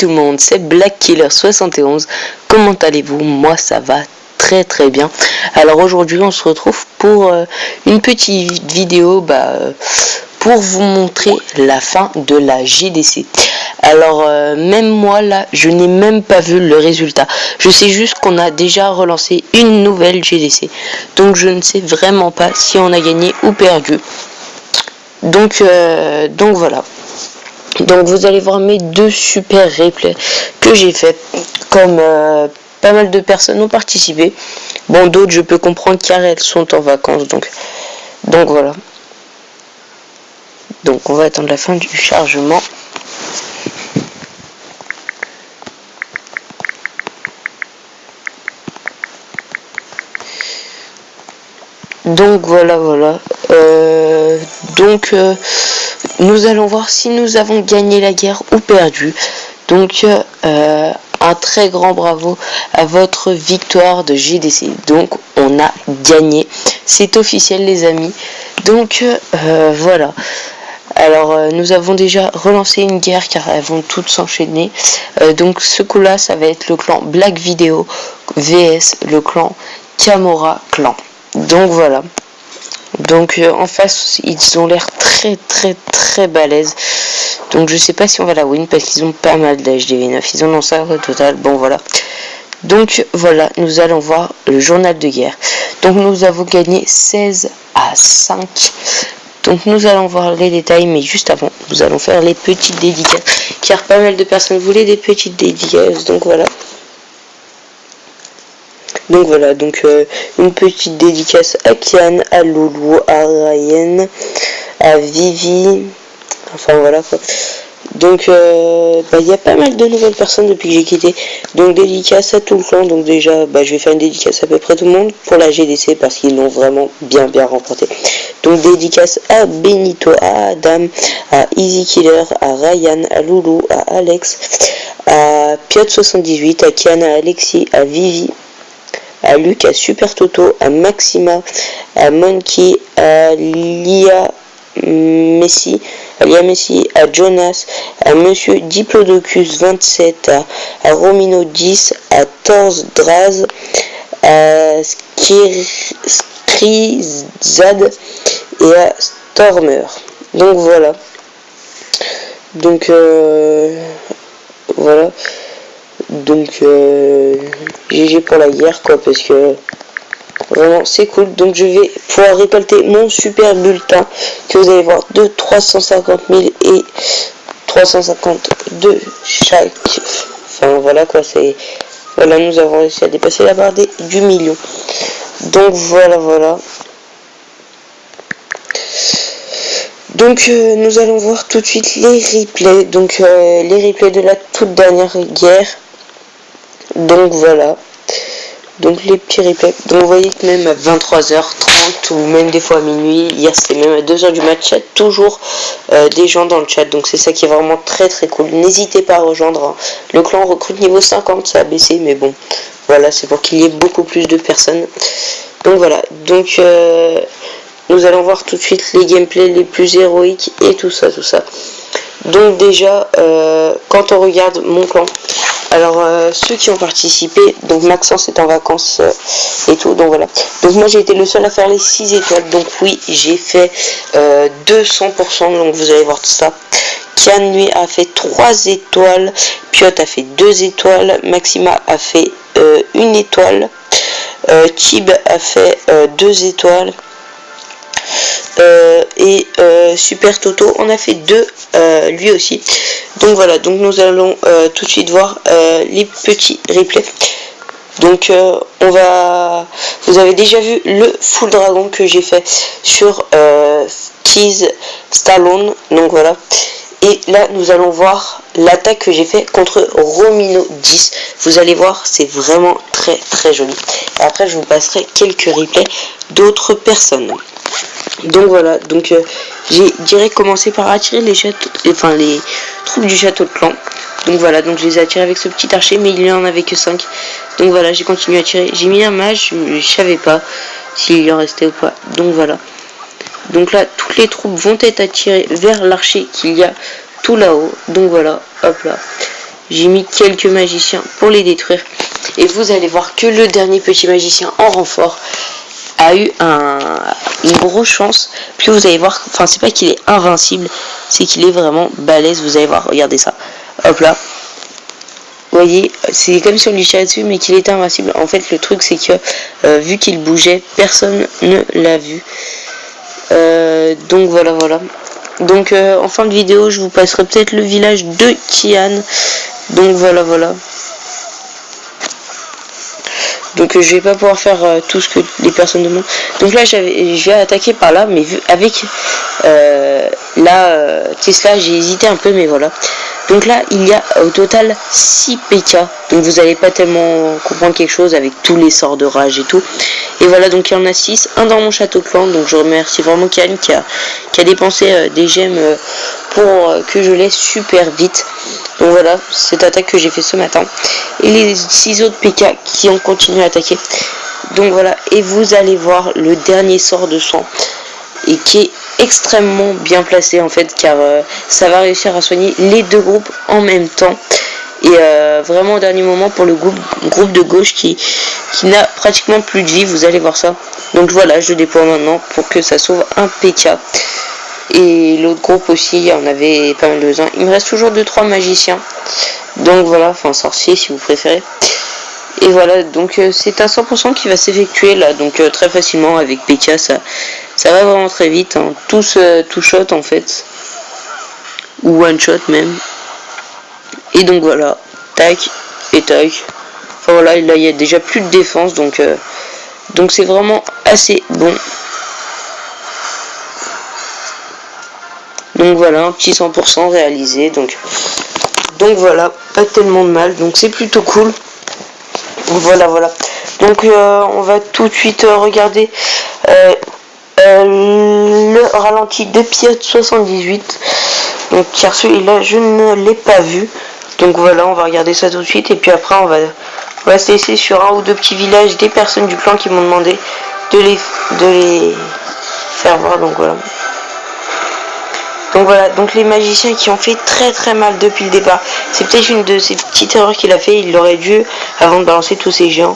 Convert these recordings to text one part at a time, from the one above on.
tout le monde, c'est Black Killer 71. Comment allez-vous? Moi ça va très très bien. Alors aujourd'hui on se retrouve pour une petite vidéo pour vous montrer la fin de la GDC. Alors même moi là je n'ai même pas vu le résultat. Je sais juste qu'on a déjà relancé une nouvelle GDC. Donc je ne sais vraiment pas si on a gagné ou perdu. Donc voilà. Donc vous allez voir mes deux super replays que j'ai fait. Comme pas mal de personnes ont participé. Bon, d'autres je peux comprendre car elles sont en vacances. Donc voilà. Donc on va attendre la fin du chargement. Donc voilà. Nous allons voir si nous avons gagné la guerre ou perdu. Donc un très grand bravo à votre victoire de GDC. Donc on a gagné. C'est officiel les amis. Donc voilà. Alors nous avons déjà relancé une guerre car elles vont toutes s'enchaîner. Donc ce coup là ça va être le clan Black Video vs le clan Camora Clan. Donc voilà. Donc en face ils ont l'air très balèzes. Donc je sais pas si on va la win parce qu'ils ont pas mal d'HDV9. Ils en ont ça au total. Bon voilà. Donc voilà, nous allons voir le journal de guerre. Donc nous avons gagné 16-5. Donc nous allons voir les détails, mais juste avant, nous allons faire les petites dédicaces. Car pas mal de personnes voulaient des petites dédicaces. Donc voilà. Donc une petite dédicace à Kian, à Loulou, à Ryan, à Vivi, enfin voilà quoi. Donc il y a pas mal de nouvelles personnes depuis que j'ai quitté. Donc dédicace à tout le clan. Donc déjà je vais faire une dédicace à peu près tout le monde pour la GDC parce qu'ils l'ont vraiment bien remporté. Donc dédicace à Benito, à Adam, à Easy Killer, à Ryan, à Loulou, à Alex, à Piot78, à Kian, à Alexis, à Vivi, à Luc, à Super Toto, à Maxima, à Monkey, à Lia Messi, à Jonas, à Monsieur Diplodocus 27, à Romino 10, à Torz Draz, à Skrizad et à Stormer. Donc voilà. Donc voilà. Donc GG pour la guerre quoi, parce que vraiment c'est cool. Donc je vais pouvoir récolter mon super bulletin que vous allez voir de 350 000 et 350 de chaque. Enfin voilà quoi, c'est voilà, nous avons réussi à dépasser la barre du million. Donc voilà. Donc nous allons voir tout de suite les replays. Donc les replays de la toute dernière guerre. Donc voilà. Donc les petits replays. Donc vous voyez que même à 23h30 ou même des fois à minuit, hier c'était même à 2h du match, il y a toujours des gens dans le chat. Donc c'est ça qui est vraiment très cool. N'hésitez pas à rejoindre. Hein. Le clan recrute niveau 50, ça a baissé, mais bon. Voilà, c'est pour qu'il y ait beaucoup plus de personnes. Donc voilà. Donc nous allons voir tout de suite les gameplays les plus héroïques et tout ça. Donc déjà, quand on regarde mon clan, alors ceux qui ont participé, donc Maxence est en vacances et tout, donc voilà. Donc moi j'ai été le seul à faire les 6 étoiles, donc oui j'ai fait 200%, donc vous allez voir tout ça. Kian lui a fait 3 étoiles, Piot a fait 2 étoiles, Maxima a fait 1 étoile, Tib a fait 2 étoiles. Et Super Toto on a fait 2 lui aussi. Donc voilà, donc nous allons tout de suite voir les petits replays. Donc vous avez déjà vu le full dragon que j'ai fait sur Keys Stallone. Donc voilà. Et là nous allons voir l'attaque que j'ai fait contre Romino 10. Vous allez voir, c'est vraiment très joli. Et après je vous passerai quelques replays d'autres personnes. Donc voilà, donc j'ai direct commencé par attirer les troupes du château de clan. Donc voilà, donc je les ai attirés avec ce petit archer, mais il n'y en avait que 5. Donc voilà, j'ai continué à tirer. J'ai mis un mage, je savais pas s'il y en restait ou pas. Donc voilà. Donc là, toutes les troupes vont être attirées vers l'archer qu'il y a tout là-haut. Donc voilà, hop là. j'ai mis quelques magiciens pour les détruire. Et vous allez voir que le dernier petit magicien en renfort a eu une grosse chance. Puis vous allez voir, enfin c'est pas qu'il est invincible, c'est qu'il est vraiment balèze. Vous allez voir, regardez ça. Hop là. Vous voyez, c'est comme si on lui tirait dessus mais qu'il était invincible. En fait le truc c'est que vu qu'il bougeait, personne ne l'a vu. Donc voilà. Donc en fin de vidéo je vous passerai peut-être le village de Kian. Donc voilà. Donc je vais pas pouvoir faire tout ce que les personnes demandent. Donc là je vais attaquer par là, mais vu avec Tesla j'ai hésité un peu, mais voilà. Donc là il y a au total 6 PK. Donc vous allez pas tellement comprendre quelque chose avec tous les sorts de rage et tout. Et voilà, donc il y en a 6, un dans mon château clan. Donc je remercie vraiment Kian qui a dépensé des gemmes pour que je laisse super vite. Donc voilà, cette attaque que j'ai fait ce matin. Et les 6 autres PK qui ont continué à attaquer. Donc voilà, et vous allez voir le dernier sort de soin. Et qui est extrêmement bien placé en fait, car ça va réussir à soigner les deux groupes en même temps. Et vraiment au dernier moment pour le groupe de gauche qui n'a pratiquement plus de vie, vous allez voir ça. Donc voilà, je déploie maintenant pour que ça sauve un PK. Et l'autre groupe aussi, il y en avait pas mal de besoin. Il me reste toujours 2-3 magiciens. Donc voilà, enfin sorciers si vous préférez. Et voilà, donc c'est un 100% qui va s'effectuer là. Donc très facilement avec PK, ça va vraiment très vite. Hein. Tous two shot en fait. Ou one shot même. Et donc voilà, tac et tac. Enfin voilà, là il y a déjà plus de défense. Donc c'est vraiment assez bon. Donc voilà, un petit 100% réalisé. Donc voilà, pas tellement de mal. Donc c'est plutôt cool. Voilà. Donc on va tout de suite regarder le ralenti de Piot 78. Donc car celui-là je ne l'ai pas vu. Donc voilà, on va regarder ça tout de suite. Et puis après on va se laisser sur un ou deux petits villages des personnes du clan qui m'ont demandé de les faire voir. Donc voilà, donc les magiciens qui ont fait très mal depuis le départ. C'est peut-être une de ces petites erreurs qu'il a fait. Il aurait dû, avant de balancer tous ces géants,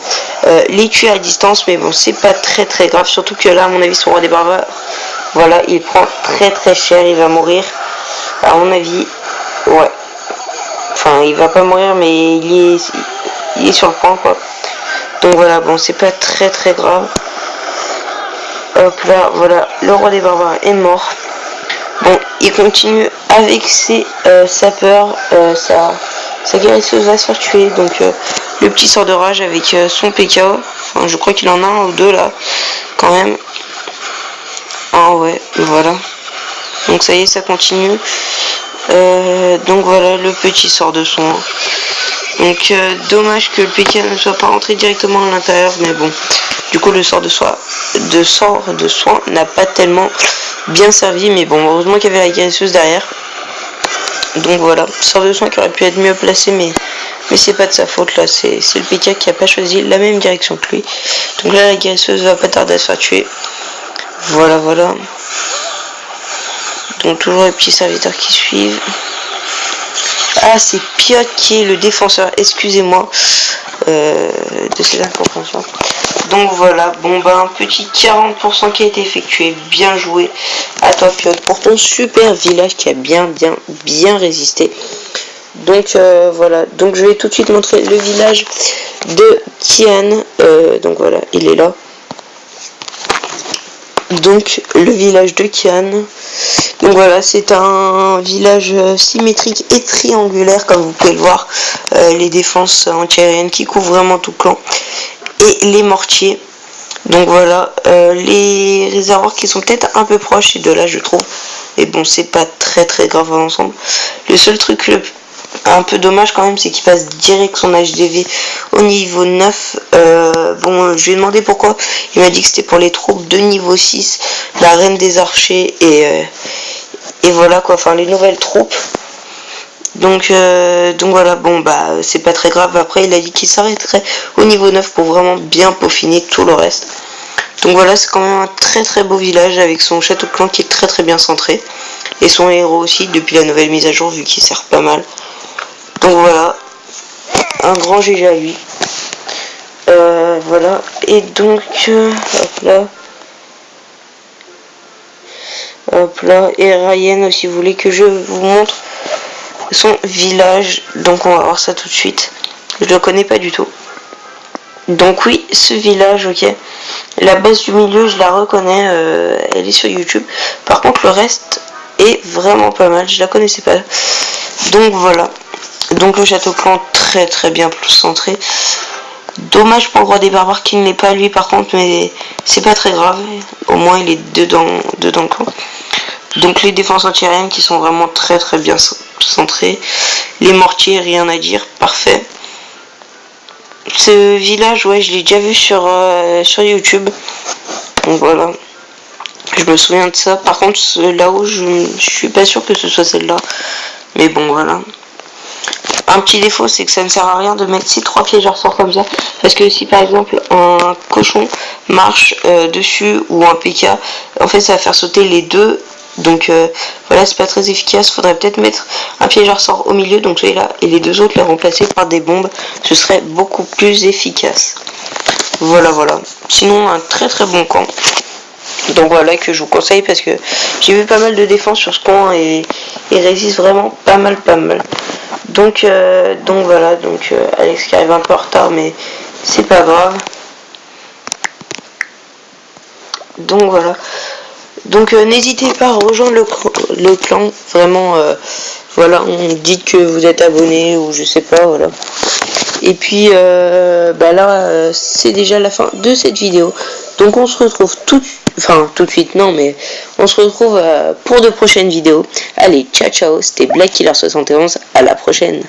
les tuer à distance. Mais bon, c'est pas très grave. Surtout que là, à mon avis, son roi des barbares, voilà, il prend très cher. Il va mourir. À mon avis, ouais. Enfin, il va pas mourir, mais il est sur le point, quoi. Donc voilà, bon, c'est pas très grave. Hop là, voilà, le roi des barbares est mort. Bon, il continue avec ses sapeurs, sa guérisseuse va se faire tuer, donc le petit sort de rage avec son PK, enfin je crois qu'il en a un ou deux là, quand même. Ah ouais, voilà. Donc ça y est, ça continue. Donc voilà, le petit sort de soin. Donc dommage que le PK ne soit pas rentré directement à l'intérieur, mais bon. Du coup le sort de soin n'a pas tellement bien servi, mais bon, heureusement qu'il y avait la guérisseuse derrière. Donc voilà, sort de soin qui aurait pu être mieux placé, mais c'est pas de sa faute là, c'est le PK qui a pas choisi la même direction que lui. Donc là la guérisseuse va pas tarder à se faire tuer. Voilà. Donc toujours les petits serviteurs qui suivent. Ah, c'est Piot qui est le défenseur, excusez-moi de cette incompréhension. Donc voilà, bon bah un petit 40% qui a été effectué, bien joué à toi Piot pour ton super village qui a bien résisté. Donc voilà, donc je vais tout de suite montrer le village de Kian, donc voilà, il est là. Donc le village de Kian, donc voilà, c'est un village symétrique et triangulaire comme vous pouvez le voir, les défenses antiaériennes qui couvrent vraiment tout le clan et les mortiers. Donc voilà, les réservoirs qui sont peut-être un peu proches et de là je trouve, mais bon c'est pas très grave dans l'ensemble. Le seul truc un peu dommage quand même, c'est qu'il passe direct son HDV au niveau 9. Bon, je lui ai demandé pourquoi. Il m'a dit que c'était pour les troupes de niveau 6, la reine des archers et voilà quoi, enfin les nouvelles troupes. Donc voilà, bon bah c'est pas très grave. Après il a dit qu'il s'arrêterait au niveau 9 pour vraiment bien peaufiner tout le reste. Donc voilà, c'est quand même un très beau village avec son château de clan qui est très bien centré. Et son héros aussi depuis la nouvelle mise à jour vu qu'il sert pas mal. Donc voilà, grand GG à lui. Voilà, et donc hop là, et Ryan, si vous voulez que je vous montre son village, donc on va voir ça tout de suite. Je le connais pas du tout. Donc oui, ce village, ok. La base du milieu, je la reconnais, elle est sur YouTube. Par contre, le reste est vraiment pas mal, je la connaissais pas. Donc voilà. Donc le château clan très très bien centré. Dommage pour le roi des barbares qu'il n'est pas lui par contre, mais c'est pas très grave. Au moins il est dedans le camp. Donc les défenses antiaériennes qui sont vraiment très très bien centrées. Les mortiers, rien à dire, parfait. Ce village, ouais, je l'ai déjà vu sur YouTube. Donc voilà. Je me souviens de ça. Par contre, là-haut, je suis pas sûr que ce soit celle-là. Mais bon, voilà. Un petit défaut, c'est que ça ne sert à rien de mettre ces 3 piégeurs sorts comme ça. Parce que si par exemple un cochon marche dessus ou un PK, en fait ça va faire sauter les deux. Donc voilà, c'est pas très efficace. Faudrait peut-être mettre un piégeur sort au milieu, donc celui-là, et les deux autres les remplacer par des bombes. Ce serait beaucoup plus efficace. Voilà, voilà. Sinon, un très très bon camp. Donc voilà, que je vous conseille parce que j'ai vu pas mal de défense sur ce camp et il résiste vraiment pas mal. Donc voilà, Alex qui arrive un peu en retard, mais c'est pas grave. Donc voilà. Donc n'hésitez pas à rejoindre le clan. Vraiment, voilà, on dit que vous êtes abonné ou je sais pas, voilà. Et puis là, c'est déjà la fin de cette vidéo. Donc on se retrouve tout de suite, non, mais on se retrouve pour de prochaines vidéos. Allez, ciao, c'était Black Killer 71, à la prochaine.